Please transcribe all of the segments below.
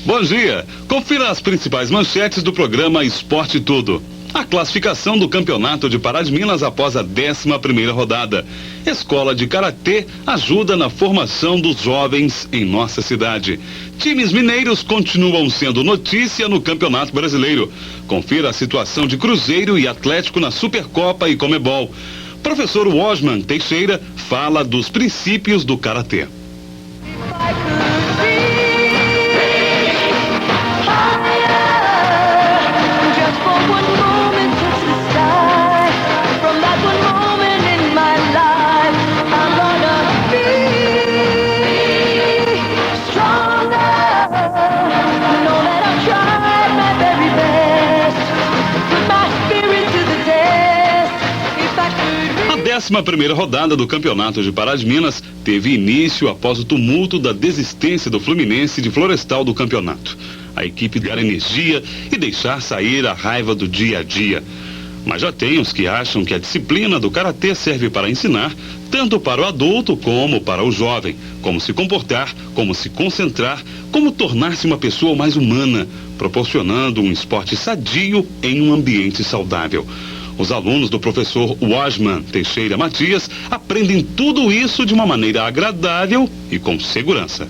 Bom dia! Confira as principais manchetes do programa Esporte Tudo. A classificação do Campeonato de Pará de Minas após a 11ª rodada. Escola de Karatê ajuda na formação dos jovens em nossa cidade. Times mineiros continuam sendo notícia no Campeonato Brasileiro. Confira a situação de Cruzeiro e Atlético na Supercopa e Comebol. Professor Osman Teixeira fala dos princípios do Karatê. A 11ª rodada do Campeonato de Pará de Minas teve início após o tumulto da desistência do Fluminense de Florestal do campeonato. A equipe dar energia e deixar sair a raiva do dia a dia. Mas já tem os que acham que a disciplina do Karatê serve para ensinar, tanto para o adulto como para o jovem, como se comportar, como se concentrar, como tornar-se uma pessoa mais humana, proporcionando um esporte sadio em um ambiente saudável. Os alunos do professor Osman Teixeira Matias aprendem tudo isso de uma maneira agradável e com segurança.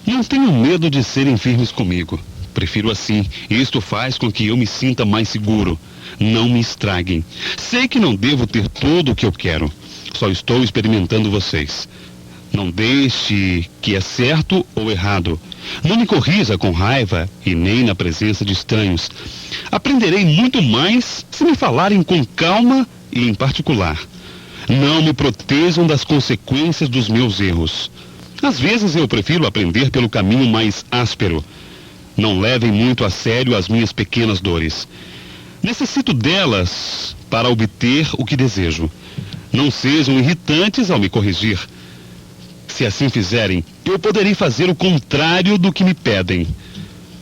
Não tenho medo de serem firmes comigo. Prefiro assim. Isto faz com que eu me sinta mais seguro. Não me estraguem. Sei que não devo ter tudo o que eu quero. Só estou experimentando vocês. Não deixe que é certo ou errado. Não me corrija com raiva e nem na presença de estranhos. Aprenderei muito mais se me falarem com calma e em particular. Não me protejam das consequências dos meus erros. Às vezes eu prefiro aprender pelo caminho mais áspero. Não levem muito a sério as minhas pequenas dores. Necessito delas para obter o que desejo. Não sejam irritantes ao me corrigir. Se assim fizerem, eu poderei fazer o contrário do que me pedem.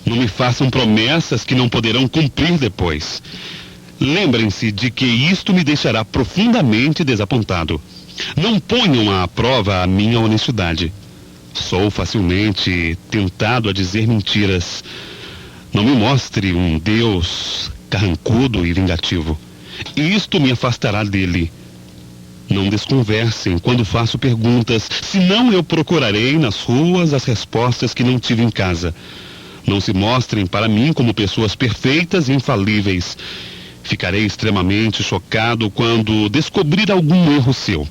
Não me façam promessas que não poderão cumprir depois. Lembrem-se de que isto me deixará profundamente desapontado. Não ponham à prova a minha honestidade. Sou facilmente tentado a dizer mentiras. Não me mostre um Deus carrancudo e vingativo. Isto me afastará dele. Não desconversem quando faço perguntas, senão eu procurarei nas ruas as respostas que não tive em casa. Não se mostrem para mim como pessoas perfeitas e infalíveis. Ficarei extremamente chocado quando descobrir algum erro seu.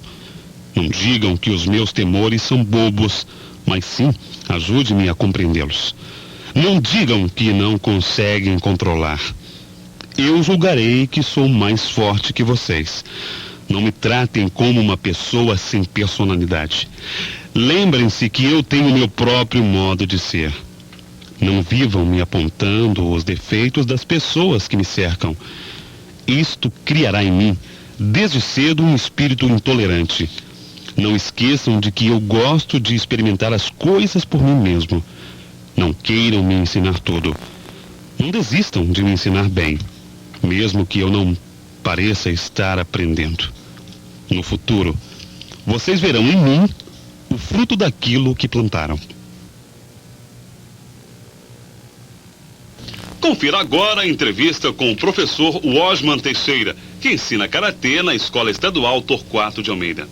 Não digam que os meus temores são bobos, mas sim, ajude-me a compreendê-los. Não digam que não conseguem controlar. Eu julgarei que sou mais forte que vocês. Não me tratem como uma pessoa sem personalidade. Lembrem-se que eu tenho meu próprio modo de ser. Não vivam me apontando os defeitos das pessoas que me cercam. Isto criará em mim, desde cedo, um espírito intolerante. Não esqueçam de que eu gosto de experimentar as coisas por mim mesmo. Não queiram me ensinar tudo. Não desistam de me ensinar bem, mesmo que eu não pareça estar aprendendo. No futuro, vocês verão em mim o fruto daquilo que plantaram. Confira agora a entrevista com o professor Osman Teixeira, que ensina Karatê na Escola Estadual Torquato de Almeida.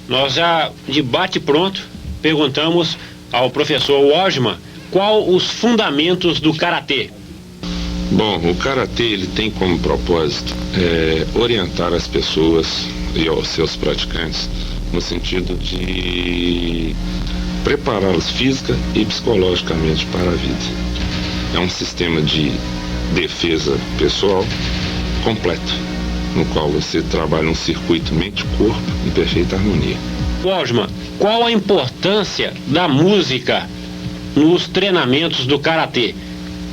Nós já, de bate pronto, perguntamos ao professor Osman qual os fundamentos do Karatê. Bom, o Karatê ele tem como propósito orientar as pessoas e aos seus praticantes no sentido de prepará-los física e psicologicamente para a vida. É um sistema de defesa pessoal completo, no qual você trabalha um circuito mente-corpo em perfeita harmonia. Osman, qual a importância da música nos treinamentos do Karatê?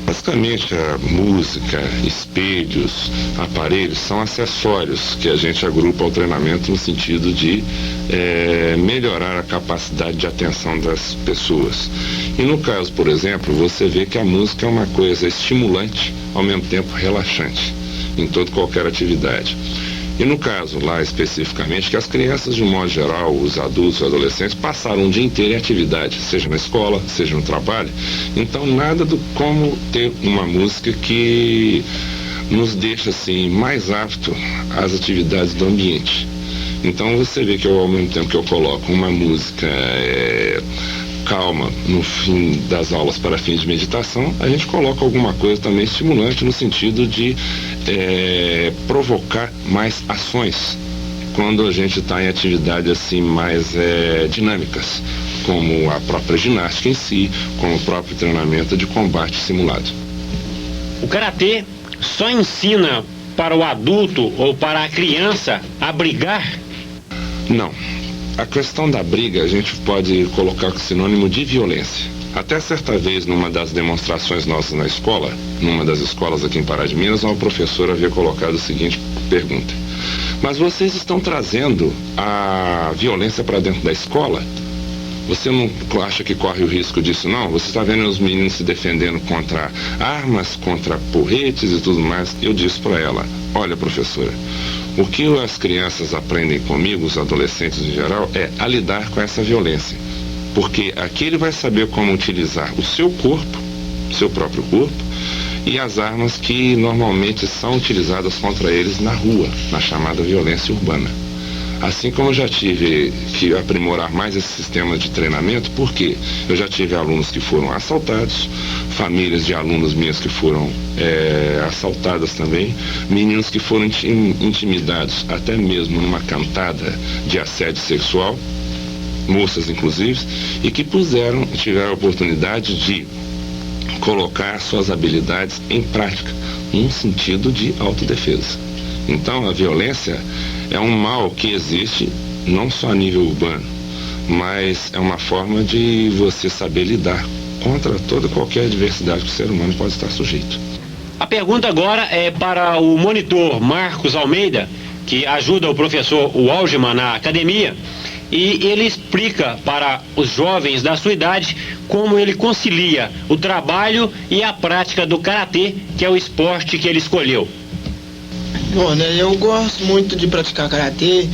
Basicamente, a música, espelhos, aparelhos são acessórios que a gente agrupa ao treinamento no sentido de melhorar a capacidade de atenção das pessoas. E no caso, por exemplo, você vê que a música é uma coisa estimulante, ao mesmo tempo relaxante, em toda qualquer atividade. E no caso lá especificamente, que as crianças de um modo geral, os adultos, os adolescentes, passaram o dia inteiro em atividade, seja na escola, seja no trabalho. Então nada do como ter uma música que nos deixa assim mais apto às atividades do ambiente. Então você vê que ao mesmo tempo que eu coloco uma música calma no fim das aulas para fins de meditação, a gente coloca alguma coisa também estimulante no sentido de provocar mais ações quando a gente está em atividades assim mais dinâmicas, como a própria ginástica em si, como o próprio treinamento de combate simulado. O karatê só ensina para o adulto ou para a criança a brigar? Não. A questão da briga a gente pode colocar com sinônimo de violência. Até certa vez, numa das demonstrações nossas na escola, numa das escolas aqui em Pará de Minas, uma professora havia colocado a seguinte pergunta: mas vocês estão trazendo a violência para dentro da escola? Você não acha que corre o risco disso, não? Você está vendo os meninos se defendendo contra armas, contra porretes e tudo mais? Eu disse para ela: olha, professora, o que as crianças aprendem comigo, os adolescentes em geral, é a lidar com essa violência. Porque aqui ele vai saber como utilizar o seu corpo, seu próprio corpo, e as armas que normalmente são utilizadas contra eles na rua, na chamada violência urbana. Assim como eu já tive que aprimorar mais esse sistema de treinamento, porque eu já tive alunos que foram assaltados, famílias de alunos minhas que foram assaltadas também, meninos que foram intimidados até mesmo numa cantada de assédio sexual, moças inclusive, e que tiveram a oportunidade de colocar suas habilidades em prática, num sentido de autodefesa. Então a violência é um mal que existe não só a nível urbano, mas é uma forma de você saber lidar contra toda qualquer adversidade que o ser humano pode estar sujeito. A pergunta agora é para o monitor Marcos Almeida, que ajuda o professor Waldman na academia, e ele explica para os jovens da sua idade como ele concilia o trabalho e a prática do karatê, que é o esporte que ele escolheu. Bom, né, eu gosto muito de praticar karatê,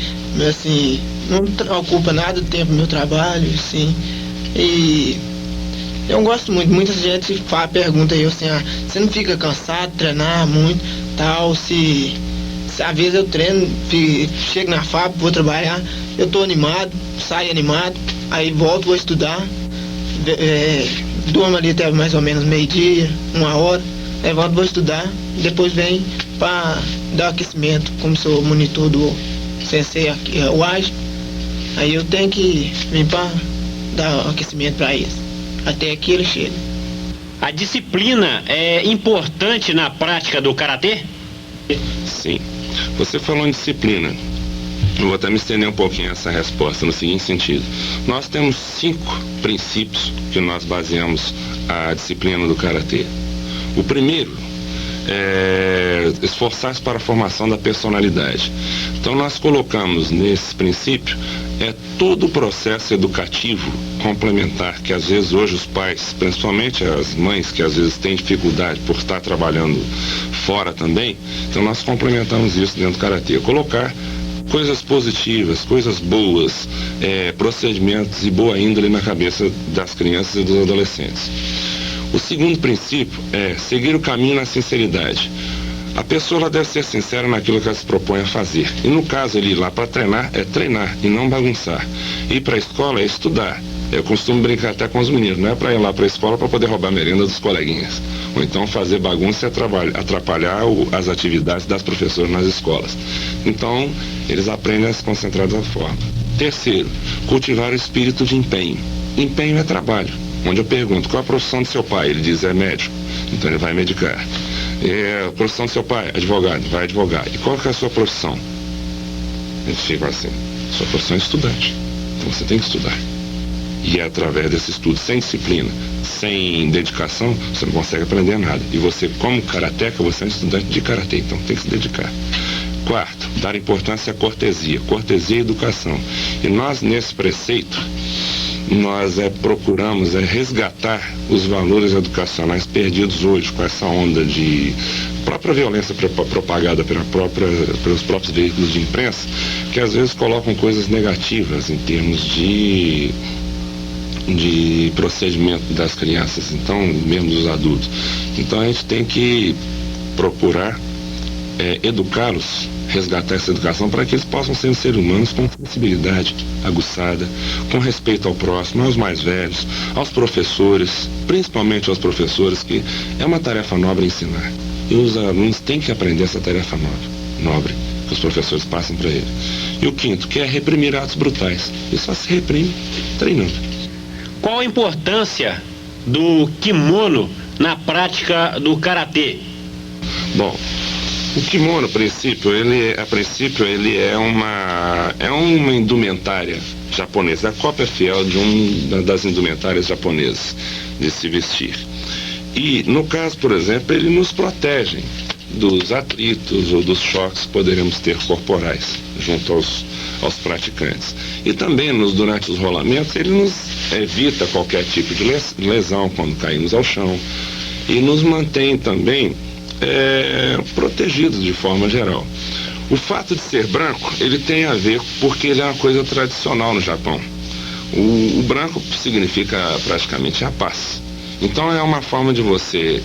assim, não ocupa nada do tempo do meu trabalho, assim, e eu gosto muito. Muita gente pergunta eu assim: você não fica cansado de treinar muito, tal, se às vezes eu treino, chego na fábrica, vou trabalhar, eu tô animado, saio animado, aí volto, vou estudar, durmo ali até mais ou menos meio-dia, 1 hora, aí volto, vou estudar, depois venho para dar aquecimento, como sou monitor do sensei aqui, o AGE, aí eu tenho que vir para dar aquecimento para eles, até aqui ele chega. A disciplina é importante na prática do karatê? Sim. Você falou em disciplina. Eu vou até me estender um pouquinho essa resposta no seguinte sentido: nós temos 5 princípios que nós baseamos a disciplina do karatê. O primeiro é esforçar-se para a formação da personalidade. Então nós colocamos nesse princípio todo o processo educativo complementar que às vezes hoje os pais, principalmente as mães que às vezes têm dificuldade por estar trabalhando fora também, então nós complementamos isso dentro do karatê, colocar coisas positivas, coisas boas, procedimentos e boa índole na cabeça das crianças e dos adolescentes. O segundo princípio é seguir o caminho na sinceridade. A pessoa ela deve ser sincera naquilo que ela se propõe a fazer. E no caso ele ir lá para treinar, é treinar e não bagunçar. Ir para a escola é estudar. Eu costumo brincar até com os meninos, não é para ir lá para a escola para poder roubar a merenda dos coleguinhas. Ou então fazer bagunça e atrapalhar as atividades das professoras nas escolas. Então, eles aprendem a se concentrar dessa forma. Terceiro, cultivar o espírito de empenho. Empenho é trabalho. Onde eu pergunto: qual a profissão do seu pai? Ele diz: é médico. Então ele vai medicar. A profissão do seu pai? Advogado. Vai advogar. E qual que é a sua profissão? Eles ficam assim: sua profissão é estudante. Então você tem que estudar. E é através desse estudo, sem disciplina, sem dedicação, você não consegue aprender nada. E você, como karateca, você é um estudante de karatê, então tem que se dedicar. Quarto, dar importância à cortesia. Cortesia e educação. E nós, nesse preceito, nós resgatar os valores educacionais perdidos hoje com essa onda de própria violência propagada pelos próprios veículos de imprensa, que às vezes colocam coisas negativas em termos de procedimento das crianças, então mesmo dos adultos. Então a gente tem que procurar educá-los, resgatar essa educação para que eles possam ser seres humanos com sensibilidade aguçada, com respeito ao próximo, aos mais velhos, aos professores, principalmente aos professores, que é uma tarefa nobre ensinar. E os alunos têm que aprender essa tarefa nobre que os professores passam para eles. E o quinto, que é reprimir atos brutais. E só se reprime treinando. Qual a importância do kimono na prática do karatê? Bom, o kimono, a princípio, ele é uma indumentária japonesa, a cópia fiel das indumentárias japonesas de se vestir. E, no caso, por exemplo, ele nos protege dos atritos ou dos choques que poderemos ter corporais junto aos praticantes. E também, durante os rolamentos, ele nos evita qualquer tipo de lesão quando caímos ao chão e nos mantém também protegidos de forma geral. O fato de ser branco, ele tem a ver porque ele é uma coisa tradicional no Japão. O branco significa praticamente a paz. Então é uma forma de você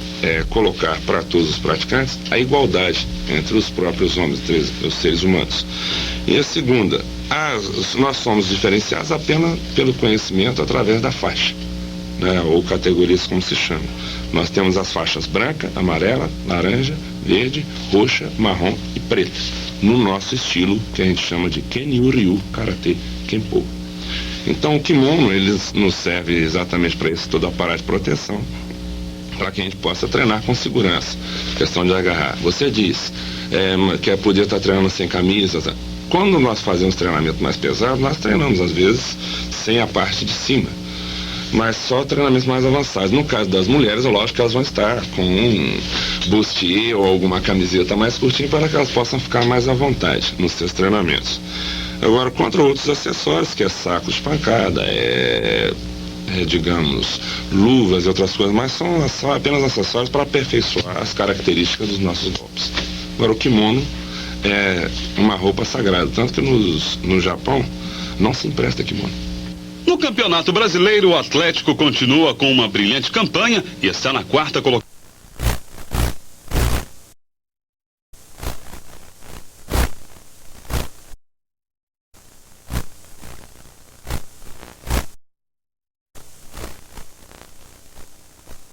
colocar para todos os praticantes a igualdade entre os próprios homens, os seres humanos. E a segunda, nós somos diferenciados apenas pelo conhecimento através da faixa, né, ou categorias como se chama. Nós temos as faixas branca, amarela, laranja, verde, roxa, marrom e preta, no nosso estilo que a gente chama de Kenyu-Ryu, Karatê Kenpo. Então o kimono, ele nos serve exatamente para isso, todo aparato de proteção, para que a gente possa treinar com segurança. Questão de agarrar. Você diz que podia estar treinando sem camisa. Quando nós fazemos treinamento mais pesado, nós treinamos às vezes sem a parte de cima, mas só treinamentos mais avançados. No caso das mulheres, é lógico que elas vão estar com um bustier ou alguma camiseta mais curtinha para que elas possam ficar mais à vontade nos seus treinamentos. Agora, contra outros acessórios, que é sacos de pancada, digamos, luvas e outras coisas, mas são apenas acessórios para aperfeiçoar as características dos nossos golpes. Agora, o kimono é uma roupa sagrada, tanto que no Japão não se empresta kimono. No Campeonato Brasileiro, o Atlético continua com uma brilhante campanha e está na 4ª colocação.